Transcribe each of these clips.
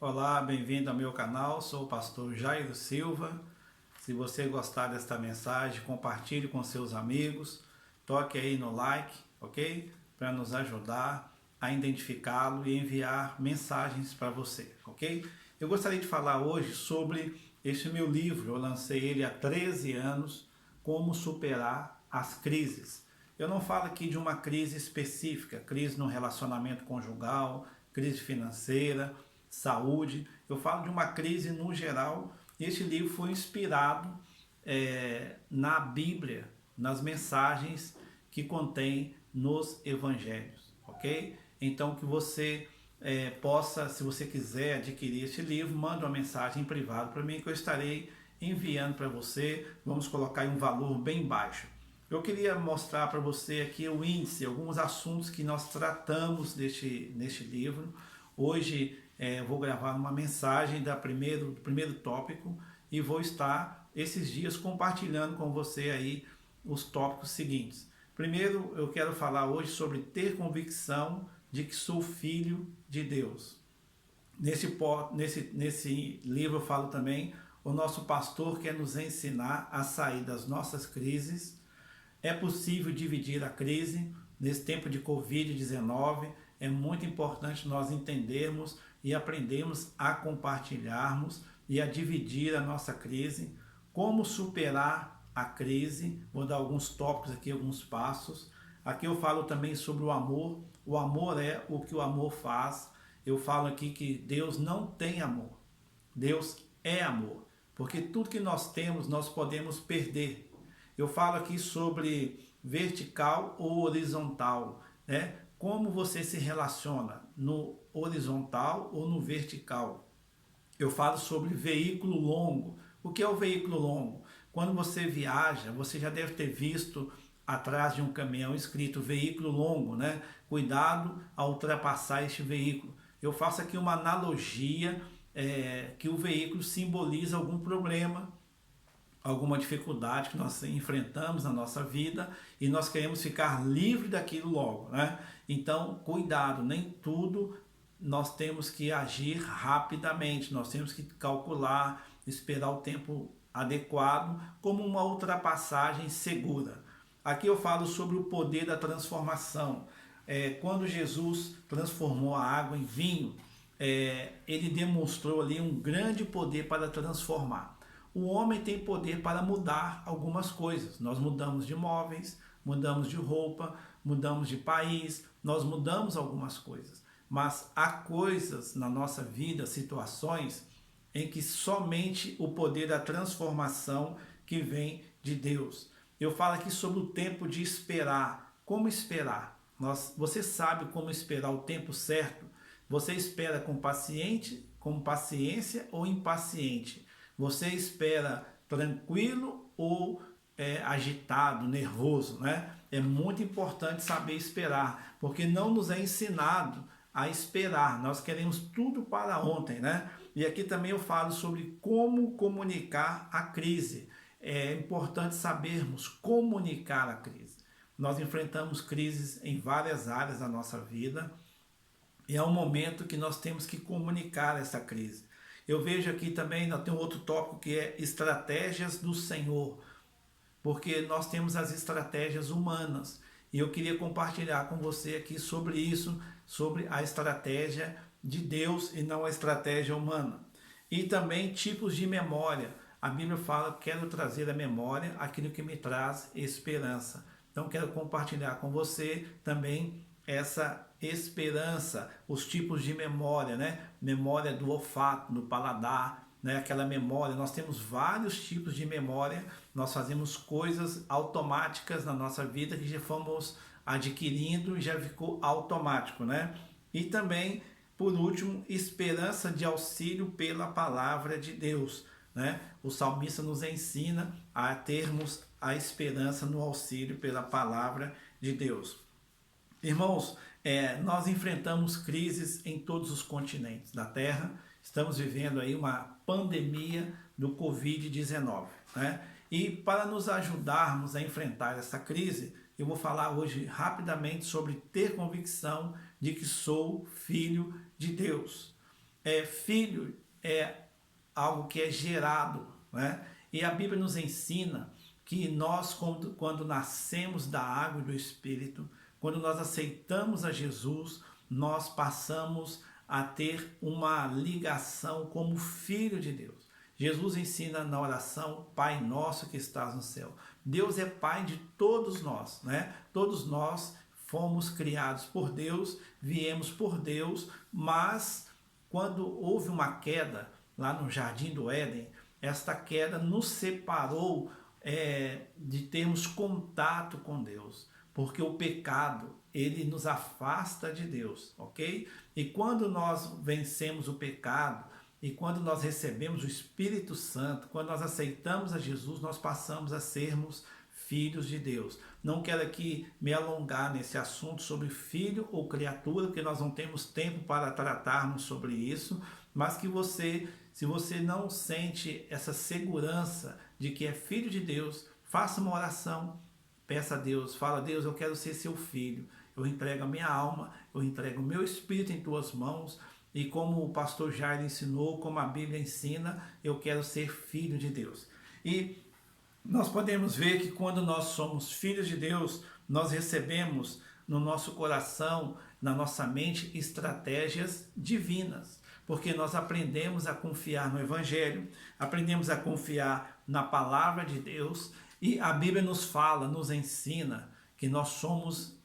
Olá, bem-vindo ao meu canal, sou o pastor Jairo Silva. Se você gostar desta mensagem, compartilhe com seus amigos, toque aí no like, ok? Para nos ajudar a identificá-lo e enviar mensagens para você, ok? Eu gostaria de falar hoje sobre este meu livro, eu lancei ele há 13 anos, Como Superar as Crises. Eu não falo aqui de uma crise específica, crise no relacionamento conjugal, crise financeira, saúde. Eu falo de uma crise no geral. Este livro foi inspirado na Bíblia, nas mensagens que contém nos evangelhos, ok? Então que você possa, se você quiser adquirir este livro, manda uma mensagem em privado para mim que eu estarei enviando para você. Vamos colocar aí um valor bem baixo. Eu queria mostrar para você aqui o índice, alguns assuntos que nós tratamos neste livro. Hoje eu vou gravar uma mensagem do primeiro tópico e vou estar esses dias compartilhando com você aí os tópicos seguintes. Primeiro, eu quero falar hoje sobre ter convicção de que sou filho de Deus. Nesse livro eu falo também, o nosso pastor quer nos ensinar a sair das nossas crises. É possível dividir a crise nesse tempo de Covid-19. É muito importante nós entendermos e aprendermos a compartilharmos e a dividir a nossa crise. Como superar a crise. Vou dar alguns tópicos aqui, alguns passos. Aqui eu falo também sobre o amor. O amor é o que o amor faz. Eu falo aqui que Deus não tem amor. Deus é amor. Porque tudo que nós temos, nós podemos perder. Eu falo aqui sobre vertical ou horizontal, né? Como você se relaciona no horizontal ou no vertical. Eu falo sobre veículo longo. O que é o veículo longo? Quando você viaja, você já deve ter visto atrás de um caminhão escrito veículo longo, né? Cuidado ao ultrapassar este veículo. Eu faço aqui uma analogia que o veículo simboliza algum problema, alguma dificuldade que nós enfrentamos na nossa vida e nós queremos ficar livre daquilo logo, né? Então, cuidado, nem tudo nós temos que agir rapidamente, nós temos que calcular, esperar o tempo adequado, como uma ultrapassagem segura. Aqui eu falo sobre o poder da transformação. Quando Jesus transformou a água em vinho, ele demonstrou ali um grande poder para transformar. O homem tem poder para mudar algumas coisas. Nós mudamos de móveis, mudamos de roupa, mudamos de país, nós mudamos algumas coisas. Mas há coisas na nossa vida, situações, em que somente o poder da transformação que vem de Deus. Eu falo aqui sobre o tempo de esperar. Como esperar? Você sabe como esperar o tempo certo? Você espera com paciência ou impaciente? Você espera tranquilo ou agitado, nervoso, né? É muito importante saber esperar, porque não nos é ensinado a esperar. Nós queremos tudo para ontem, né? E aqui também eu falo sobre como comunicar a crise. É importante sabermos comunicar a crise. Nós enfrentamos crises em várias áreas da nossa vida e é um momento que nós temos que comunicar essa crise. Eu vejo aqui também, tem um outro tópico que é estratégias do Senhor, porque nós temos as estratégias humanas. E eu queria compartilhar com você aqui sobre isso, sobre a estratégia de Deus e não a estratégia humana. E também tipos de memória. A Bíblia fala, quero trazer à memória aquilo que me traz esperança. Então quero compartilhar com você também essa esperança, os tipos de memória, né? Memória do olfato, do paladar, né? Aquela memória, nós temos vários tipos de memória, nós fazemos coisas automáticas na nossa vida que já fomos adquirindo e já ficou automático, né? E também, por último, esperança de auxílio pela palavra de Deus, né? O salmista nos ensina a termos a esperança no auxílio pela palavra de Deus. Irmãos, nós enfrentamos crises em todos os continentes da Terra. Estamos vivendo aí uma pandemia do Covid-19, né? E para nos ajudarmos a enfrentar essa crise, eu vou falar hoje rapidamente sobre ter convicção de que sou filho de Deus. Filho é algo que é gerado, né? E a Bíblia nos ensina que nós, quando nascemos da água e do Espírito, quando nós aceitamos a Jesus, nós passamos a ter uma ligação como filho de Deus. Jesus ensina na oração, Pai nosso que estás no céu. Deus é Pai de todos nós, né? Todos nós fomos criados por Deus, viemos por Deus, mas quando houve uma queda lá no Jardim do Éden, esta queda nos separou de termos contato com Deus, porque o pecado, ele nos afasta de Deus, ok? E quando nós vencemos o pecado, e quando nós recebemos o Espírito Santo, quando nós aceitamos a Jesus, nós passamos a sermos filhos de Deus. Não quero aqui me alongar nesse assunto sobre filho ou criatura, porque nós não temos tempo para tratarmos sobre isso, mas que você, se você não sente essa segurança de que é filho de Deus, faça uma oração, peça a Deus, fala: Deus, eu quero ser seu filho, eu entrego a minha alma, eu entrego o meu espírito em tuas mãos, e como o pastor Jair ensinou, como a Bíblia ensina, eu quero ser filho de Deus. E nós podemos ver que quando nós somos filhos de Deus, nós recebemos no nosso coração, na nossa mente, estratégias divinas, porque nós aprendemos a confiar no Evangelho, aprendemos a confiar na palavra de Deus, e a Bíblia nos fala, nos ensina que nós somos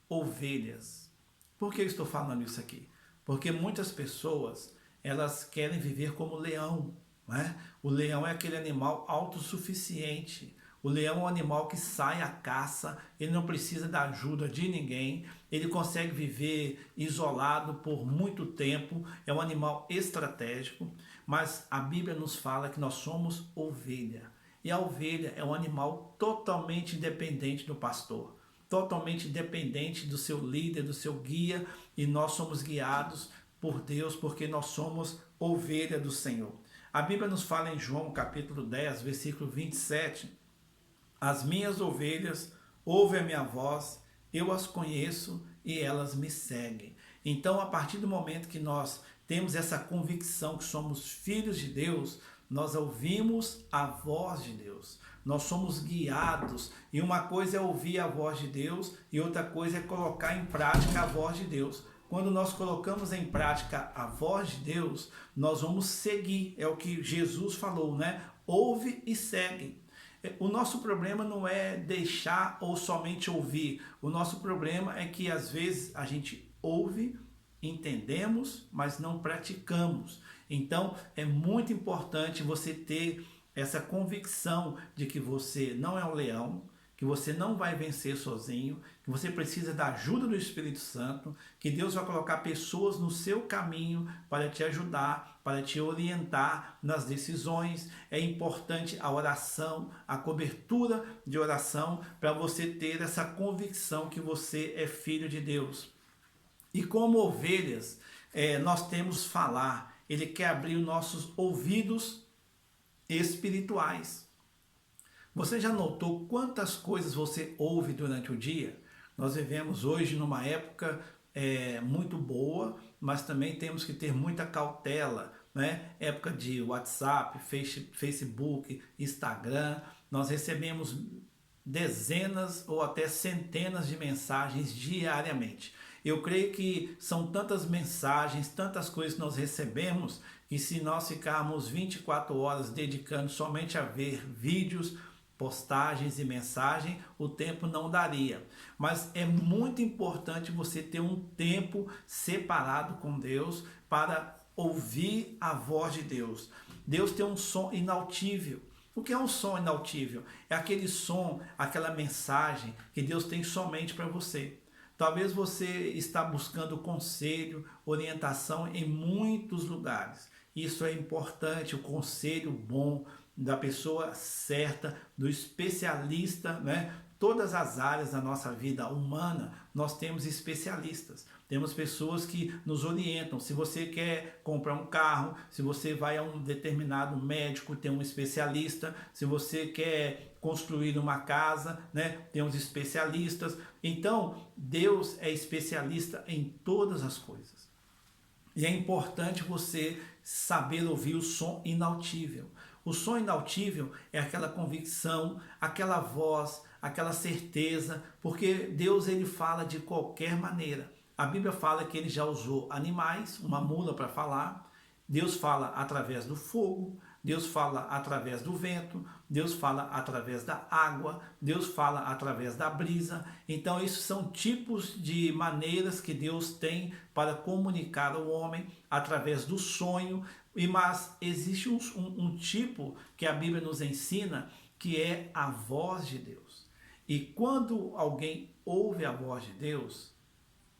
ovelhas. Por que eu estou falando isso aqui? Porque muitas pessoas, elas querem viver como leão, né? O leão é aquele animal autossuficiente. O leão é um animal que sai à caça, ele não precisa da ajuda de ninguém, ele consegue viver isolado por muito tempo, é um animal estratégico, mas a Bíblia nos fala que nós somos ovelha. E a ovelha é um animal totalmente independente do pastor, totalmente dependente do seu líder, do seu guia, e nós somos guiados por Deus porque nós somos ovelha do Senhor. A Bíblia nos fala em João capítulo 10, versículo 27, as minhas ovelhas ouvem a minha voz, eu as conheço e elas me seguem. Então, a partir do momento que nós temos essa convicção que somos filhos de Deus, nós ouvimos a voz de Deus. Nós somos guiados, e uma coisa é ouvir a voz de Deus e outra coisa é colocar em prática a voz de Deus. Quando nós colocamos em prática a voz de Deus, nós vamos seguir, é o que Jesus falou, né? Ouve e segue. O nosso problema não é deixar ou somente ouvir, o nosso problema é que às vezes a gente ouve, entendemos, mas não praticamos. Então é muito importante você ter essa convicção de que você não é um leão, que você não vai vencer sozinho, que você precisa da ajuda do Espírito Santo, que Deus vai colocar pessoas no seu caminho para te ajudar, para te orientar nas decisões. É importante a oração, a cobertura de oração, para você ter essa convicção que você é filho de Deus. E como ovelhas, nós temos falar. Ele quer abrir os nossos ouvidos espirituais. Você já notou quantas coisas você ouve durante o dia? Nós vivemos hoje numa época muito boa, mas também temos que ter muita cautela, né? Época de WhatsApp, Facebook, Instagram, nós recebemos dezenas ou até centenas de mensagens diariamente. Eu creio que são tantas mensagens, tantas coisas que nós recebemos, que se nós ficarmos 24 horas dedicando somente a ver vídeos, postagens e mensagem, o tempo não daria. Mas é muito importante você ter um tempo separado com Deus para ouvir a voz de Deus. Deus tem um som inautível. O que é um som inautível? É aquele som, aquela mensagem que Deus tem somente para você. Talvez você está buscando conselho, orientação em muitos lugares. Isso é importante, o conselho bom da pessoa certa, do especialista, né? Todas as áreas da nossa vida humana, nós temos especialistas. Temos pessoas que nos orientam. Se você quer comprar um carro, se você vai a um determinado médico, tem um especialista. Se você quer construir uma casa, né, tem uns especialistas. Então, Deus é especialista em todas as coisas. E é importante você saber ouvir o som inautível. O som inautível é aquela convicção, aquela voz, aquela certeza, porque Deus ele fala de qualquer maneira. A Bíblia fala que ele já usou animais, uma mula para falar. Deus fala através do fogo, Deus fala através do vento, Deus fala através da água, Deus fala através da brisa. Então, esses são tipos de maneiras que Deus tem para comunicar ao homem através do sonho. Mas existe um tipo que a Bíblia nos ensina, que é a voz de Deus. E quando alguém ouve a voz de Deus,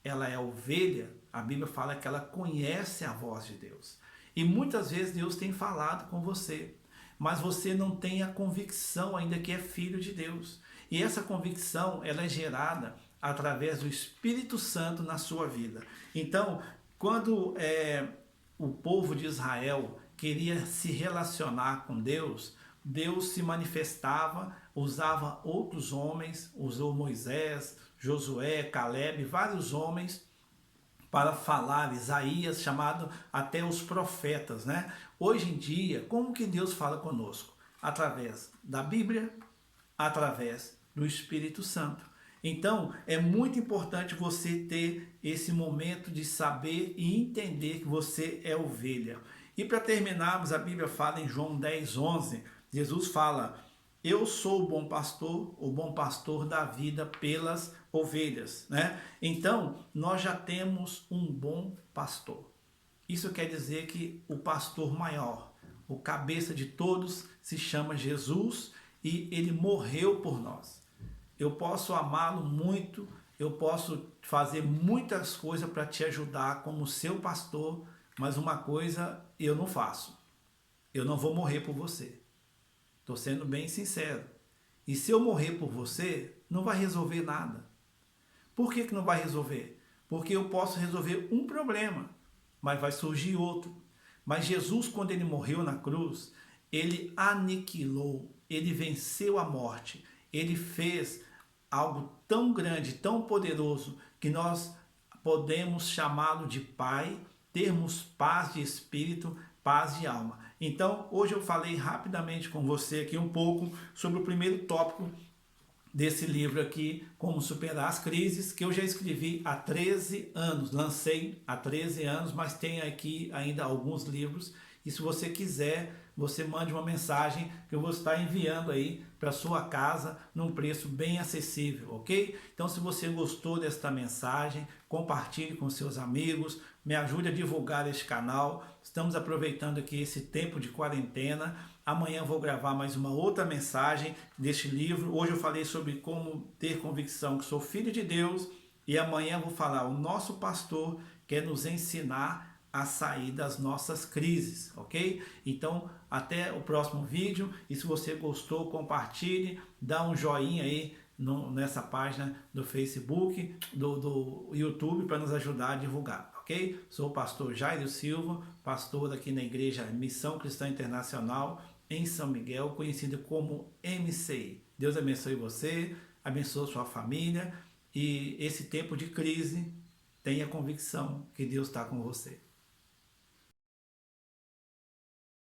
ela é ovelha, a Bíblia fala que ela conhece a voz de Deus. E muitas vezes Deus tem falado com você, mas você não tem a convicção ainda que é filho de Deus. E essa convicção, ela é gerada através do Espírito Santo na sua vida. Então, quando o povo de Israel queria se relacionar com Deus, Deus se manifestava, usava outros homens, usou Moisés, Josué, Caleb, vários homens para falar, Isaías, chamado até os profetas, né? Hoje em dia, como que Deus fala conosco? Através da Bíblia, através do Espírito Santo. Então, é muito importante você ter esse momento de saber e entender que você é ovelha. E para terminarmos, a Bíblia fala em João 10:11, Jesus fala: eu sou o bom pastor da vida pelas ovelhas, né? Então, nós já temos um bom pastor. Isso quer dizer que o pastor maior, o cabeça de todos, se chama Jesus e ele morreu por nós. Eu posso amá-lo muito, eu posso fazer muitas coisas para te ajudar como seu pastor, mas uma coisa eu não faço. Eu não vou morrer por você. Estou sendo bem sincero. E se eu morrer por você, não vai resolver nada. Por que não vai resolver? Porque eu posso resolver um problema, mas vai surgir outro. Mas Jesus, quando ele morreu na cruz, ele aniquilou, ele venceu a morte. Ele fez algo tão grande, tão poderoso, que nós podemos chamá-lo de Pai, termos paz de espírito, paz de alma. Então, hoje eu falei rapidamente com você aqui um pouco sobre o primeiro tópico desse livro aqui, Como Superar as Crises, que eu já escrevi há 13 anos, lancei há 13 anos, mas tem aqui ainda alguns livros. E se você quiser, você mande uma mensagem que eu vou estar enviando aí para sua casa num preço bem acessível, ok? Então, se você gostou desta mensagem, compartilhe com seus amigos, me ajude a divulgar este canal. Estamos aproveitando aqui esse tempo de quarentena. Amanhã eu vou gravar mais uma outra mensagem deste livro. Hoje eu falei sobre como ter convicção que sou filho de Deus. E amanhã eu vou falar, o nosso pastor quer nos ensinar a sair das nossas crises, ok? Então, até o próximo vídeo. E se você gostou, compartilhe, dá um joinha aí nessa página do Facebook, do YouTube, para nos ajudar a divulgar, ok? Sou o pastor Jairo Silva, pastor aqui na Igreja Missão Cristã Internacional, em São Miguel, conhecido como MCI. Deus abençoe você, abençoe sua família, e esse tempo de crise, tenha convicção que Deus está com você.